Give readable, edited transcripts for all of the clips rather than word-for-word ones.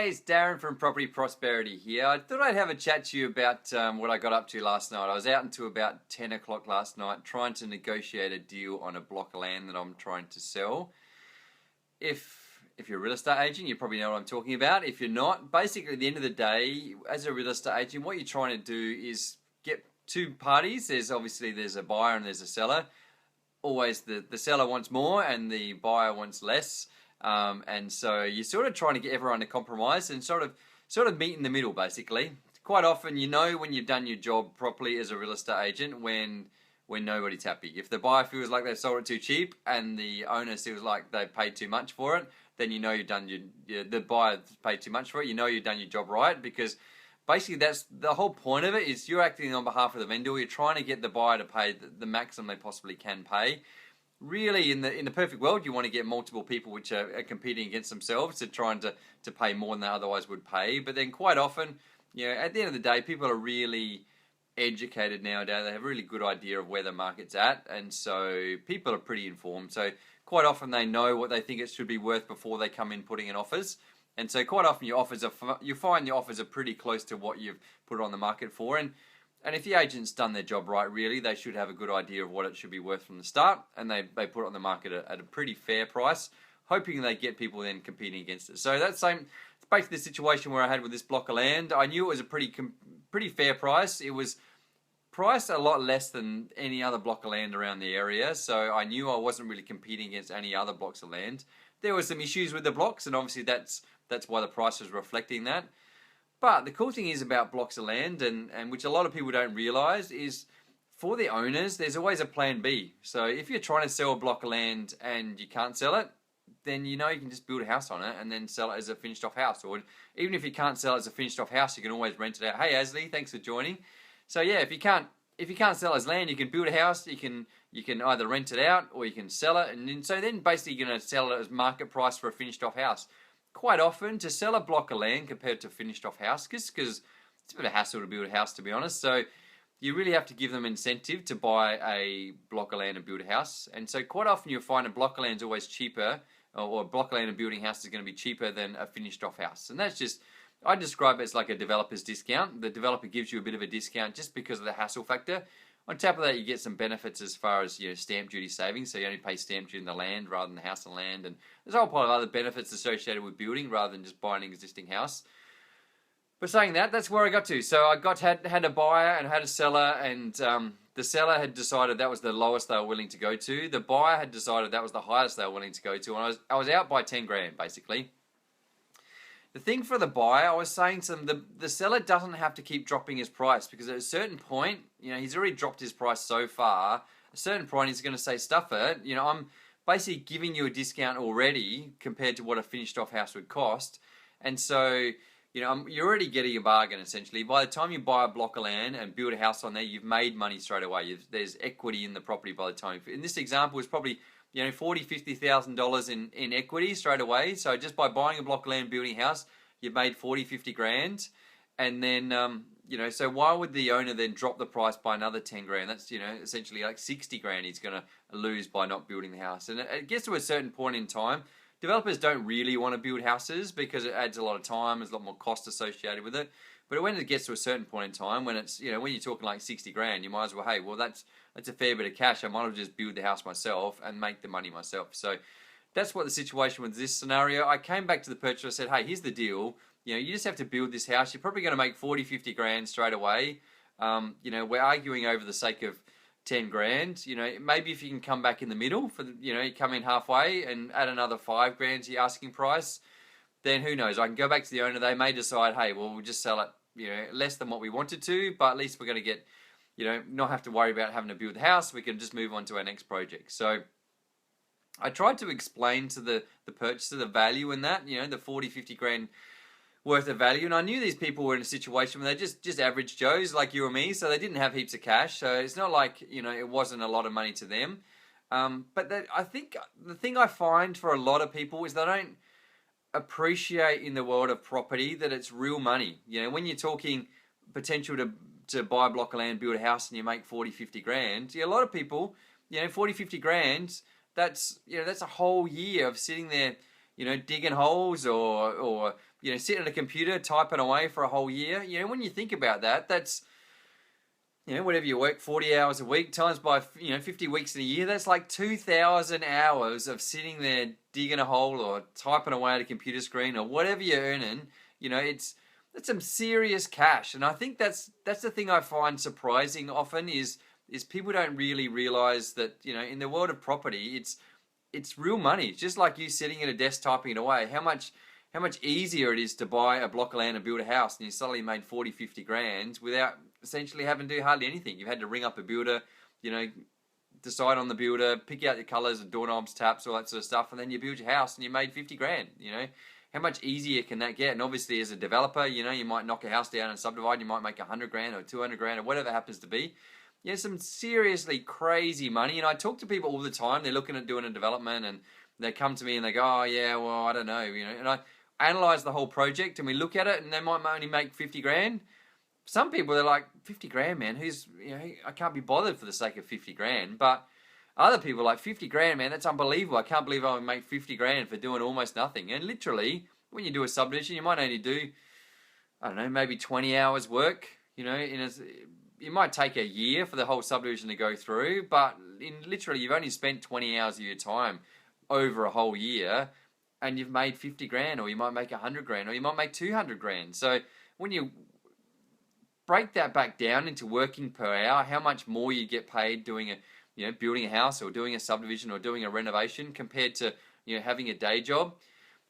Hey, it's Darren from Property Prosperity here. I thought I'd have a chat to you about what I got up to last night. I was out until about 10 o'clock last night trying to negotiate a deal on a block of land that I'm trying to sell. If you're a real estate agent, you probably know what I'm talking about. If you're not, basically at the end of the day, as a real estate agent, what you're trying to do is get two parties. There's a buyer and there's a seller. Always the seller wants more and the buyer wants less. And so you're sort of trying to get everyone to compromise and sort of meet in the middle, basically. Quite often, you know when you've done your job properly as a real estate agent when nobody's happy. If the buyer feels like they've sold it too cheap and the owner feels like they've paid too much for it, then you know you've done the buyer paid too much for it. You know you've done your job right, because basically that's the whole point of it. Is you're acting on behalf of the vendor. You're trying to get the buyer to pay the maximum they possibly can pay. Really, in the perfect world, you want to get multiple people which are competing against themselves to trying to pay more than they otherwise would pay. But then quite often, at the end of the day, people are really educated nowadays. They have a really good idea of where the market's at, and so people are pretty informed. So quite often they know what they think it should be worth before they come in putting in offers. And so quite often you find your offers are pretty close to what you've put it on the market for. And if the agent's done their job right, really, they should have a good idea of what it should be worth from the start, and they put it on the market at a pretty fair price, hoping they get people then competing against it. So it's basically the situation where I had with this block of land. I knew it was a pretty fair price. It was priced a lot less than any other block of land around the area, so I knew I wasn't really competing against any other blocks of land. There were some issues with the blocks, and obviously that's why the price was reflecting that. But the cool thing is about blocks of land, and which a lot of people don't realise, is for the owners, there's always a plan B. So if you're trying to sell a block of land and you can't sell it, then you can just build a house on it and then sell it as a finished off house. Or even if you can't sell it as a finished off house, you can always rent it out. Hey Asley, thanks for joining. So yeah, if you can't sell it as land, you can build a house. You can either rent it out or you can sell it, and so then basically you're going to sell it as market price for a finished off house. Quite often, to sell a block of land compared to a finished off house, because it's a bit of a hassle to build a house, to be honest. So you really have to give them incentive to buy a block of land and build a house. And so quite often you'll find a block of land is always cheaper, or a block of land and building a house is going to be cheaper than a finished off house. And that's just, I describe it as like a developer's discount. The developer gives you a bit of a discount just because of the hassle factor. On top of that, you get some benefits as far as stamp duty savings, so you only pay stamp duty on the land rather than the house and land, and there's a whole pile of other benefits associated with building rather than just buying an existing house. But saying that, that's where I got to. So I had a buyer and had a seller, and the seller had decided that was the lowest they were willing to go to. The buyer had decided that was the highest they were willing to go to, and I was out by 10 grand basically. The thing for the buyer, I was saying to them, the seller doesn't have to keep dropping his price, because at a certain point, he's already dropped his price so far. At a certain point, he's going to say, stuff it. I'm basically giving you a discount already compared to what a finished off house would cost. And so, you're already getting a bargain, essentially. By the time you buy a block of land and build a house on there, you've made money straight away. There's equity in the property by the time. In this example, it's probably $40,000-$50,000 in equity straight away. So just by buying a block of land, building a house, you've made 40-50 grand. And then, so why would the owner then drop the price by another 10 grand? That's, essentially like 60 grand he's going to lose by not building the house. And it gets to a certain point in time. Developers don't really want to build houses because it adds a lot of time. There's a lot more cost associated with it. But when it gets to a certain point in time, when it's, when you're talking like 60 grand, you might as well, hey, well, that's a fair bit of cash. I might as well just build the house myself and make the money myself. So that's what the situation with this scenario. I came back to the purchaser and said, hey, here's the deal. You just have to build this house. You're probably going to make 40-50 grand straight away. We're arguing over the sake of 10 grand. Maybe if you can come back in the middle for you come in halfway and add another 5 grand to your asking price, then who knows? I can go back to the owner. They may decide, hey, well, we'll just sell it less than what we wanted to, but at least we're going to get not have to worry about having to build the house. We can just move on to our next project. So I tried to explain to the purchaser the value in that, the 40-50 grand worth of value. And I knew these people were in a situation where they're just average Joes like you or me, so they didn't have heaps of cash. So it's not like, it wasn't a lot of money to them. But I think the thing I find for a lot of people is they don't appreciate in the world of property that it's real money. When you're talking potential to buy a block of land, build a house, and you make 40-50 grand, a lot of people, 40-50 grand, that's a whole year of sitting there, digging holes or sitting at a computer typing away for a whole year. When you think about that, that's, whatever you work 40 hours a week times by 50 weeks in a year, that's like 2,000 hours of sitting there digging a hole or typing away at a computer screen or whatever you're earning. That's some serious cash. And I think that's the thing I find surprising often is people don't really realize that, in the world of property, it's real money. It's just like you sitting at a desk typing it away. How much easier it is to buy a block of land and build a house, and you suddenly made 40, 50 grand without essentially having to do hardly anything. You've had to ring up a builder, decide on the builder, pick out your colours, doorknobs, taps, all that sort of stuff, and then you build your house and you made 50 grand. How much easier can that get? And obviously as a developer, you might knock a house down and subdivide, you might make 100 grand or 200 grand or whatever it happens to be. Some seriously crazy money. And I talk to people all the time. They're looking at doing a development and they come to me and they go, oh yeah, well, I don't know, and I analyze the whole project and we look at it and they might only make 50 grand. Some people, they're like, 50 grand, man, I can't be bothered for the sake of 50 grand. But other people are like, 50 grand, man, that's unbelievable. I can't believe I would make 50 grand for doing almost nothing. And literally, when you do a subdivision, you might only do, I don't know, maybe 20 hours work. It might take a year for the whole subdivision to go through, but literally you've only spent 20 hours of your time over a whole year and you've made 50 grand, or you might make 100 grand, or you might make 200 grand. So when you break that back down into working per hour, how much more you get paid doing building a house or doing a subdivision or doing a renovation compared to, having a day job.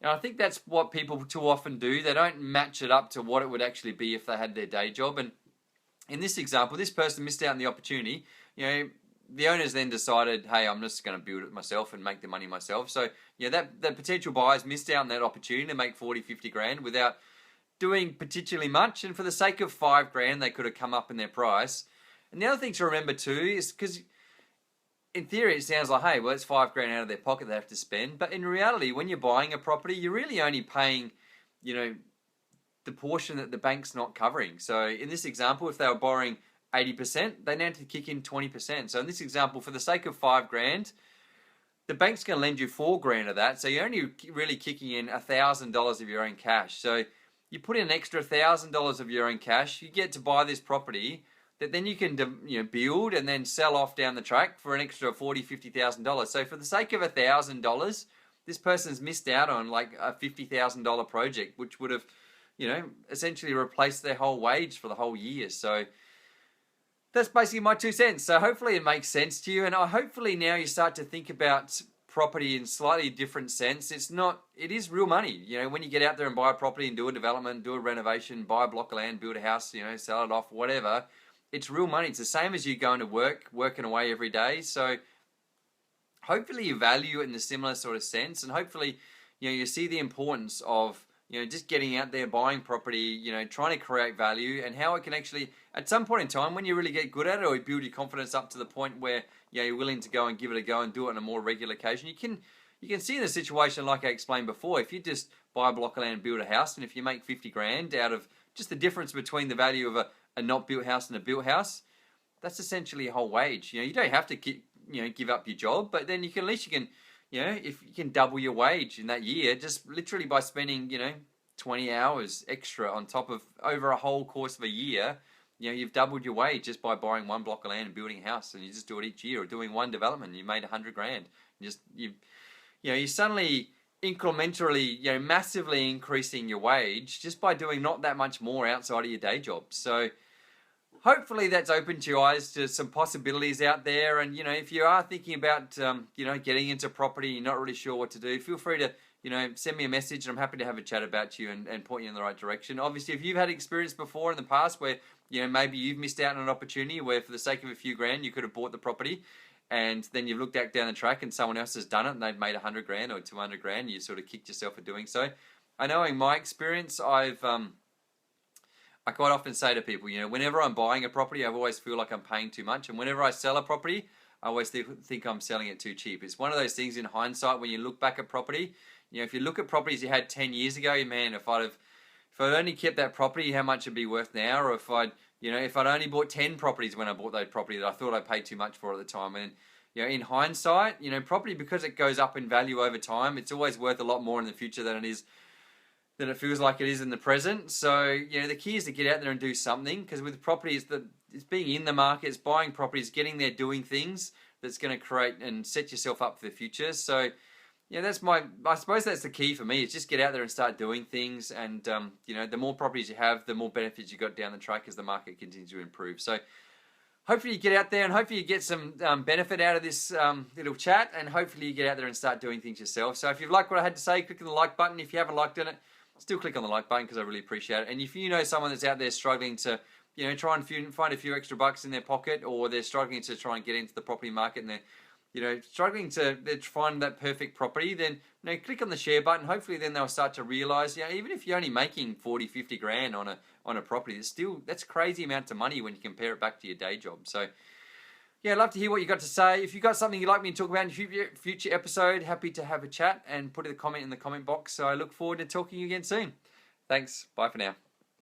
And I think that's what people too often do. They don't match it up to what it would actually be if they had their day job. And in this example, this person missed out on the opportunity. The owners then decided, hey, I'm just going to build it myself and make the money myself. So, that potential buyers missed out on that opportunity to make 40, 50 grand without doing particularly much. And for the sake of 5 grand, they could have come up in their price. And the other thing to remember too is, because in theory it sounds like, hey, well, it's 5 grand out of their pocket they have to spend. But in reality, when you're buying a property, you're really only paying, the portion that the bank's not covering. So in this example, if they were borrowing 80%, they now have to kick in 20%. So in this example, for the sake of 5 grand, the bank's going to lend you 4 grand of that. So you're only really kicking in $1,000 of your own cash. So you put in an extra $1,000 of your own cash, you get to buy this property that then you can build and then sell off down the track for an extra $40,000, $50,000. So for the sake of $1,000, this person's missed out on like a $50,000 project, which would have essentially replaced their whole wage for the whole year. So that's basically my 2 cents. So hopefully it makes sense to you, and hopefully now you start to think about property in slightly different sense. It is real money. When you get out there and buy a property and do a development, do a renovation, buy a block of land, build a house, sell it off, whatever, it's real money. It's the same as you going to work, working away every day. So hopefully you value it in a similar sort of sense, and hopefully you see the importance of just getting out there, buying property, trying to create value, and how it can actually, at some point in time, when you really get good at it or you build your confidence up to the point where you're willing to go and give it a go and do it on a more regular occasion, you can see in a situation like I explained before, if you just buy a block of land and build a house, and if you make 50 grand out of just the difference between the value of a not built house and a built house, that's essentially a whole wage. You don't have to give up your job, but then at least you can, if you can double your wage in that year, just literally by spending, 20 hours extra on top of over a whole course of a year, you've doubled your wage just by buying one block of land and building a house, and you just do it each year, or doing one development, you made 100 grand. You're suddenly incrementally, massively increasing your wage just by doing not that much more outside of your day job. So hopefully that's opened your eyes to some possibilities out there. And, if you are thinking about, getting into property, you're not really sure what to do, feel free to, send me a message, and I'm happy to have a chat about you and point you in the right direction. Obviously, if you've had experience before in the past where, maybe you've missed out on an opportunity where for the sake of a few grand, you could have bought the property, and then you've looked back down the track and someone else has done it and they've made 100 grand or 200 grand, and you sort of kicked yourself for doing so. I know in my experience, I quite often say to people, whenever I'm buying a property, I always feel like I'm paying too much. And whenever I sell a property, I always think I'm selling it too cheap. It's one of those things in hindsight when you look back at property. If you look at properties you had 10 years ago, man, if I'd only kept that property, how much it'd be worth now? Or if I'd only bought 10 properties when I bought that property that I thought I paid too much for at the time. And in hindsight, property, because it goes up in value over time, it's always worth a lot more in the future than than it feels like it is in the present. So, the key is to get out there and do something, because with property, it's being in the market, it's buying properties, getting there, doing things that's going to create and set yourself up for the future. So, I suppose that's the key for me, is just get out there and start doing things. And, the more properties you have, the more benefits you got down the track as the market continues to improve. So, hopefully you get out there and hopefully you get some benefit out of this little chat, and hopefully you get out there and start doing things yourself. So if you've liked what I had to say, click on the like button. If you haven't liked it, still click on the like button, because I really appreciate it. And if you know someone that's out there struggling to, try and find a few extra bucks in their pocket, or they're struggling to try and get into the property market, and they're struggling to find that perfect property, then click on the share button. Hopefully then they'll start to realize, even if you're only making 40, 50 grand on a property, that's a crazy amount of money when you compare it back to your day job. So I'd love to hear what you got to say. If you got something you'd like me to talk about in a future episode, happy to have a chat and put a comment in the comment box. So I look forward to talking to you again soon. Thanks. Bye for now.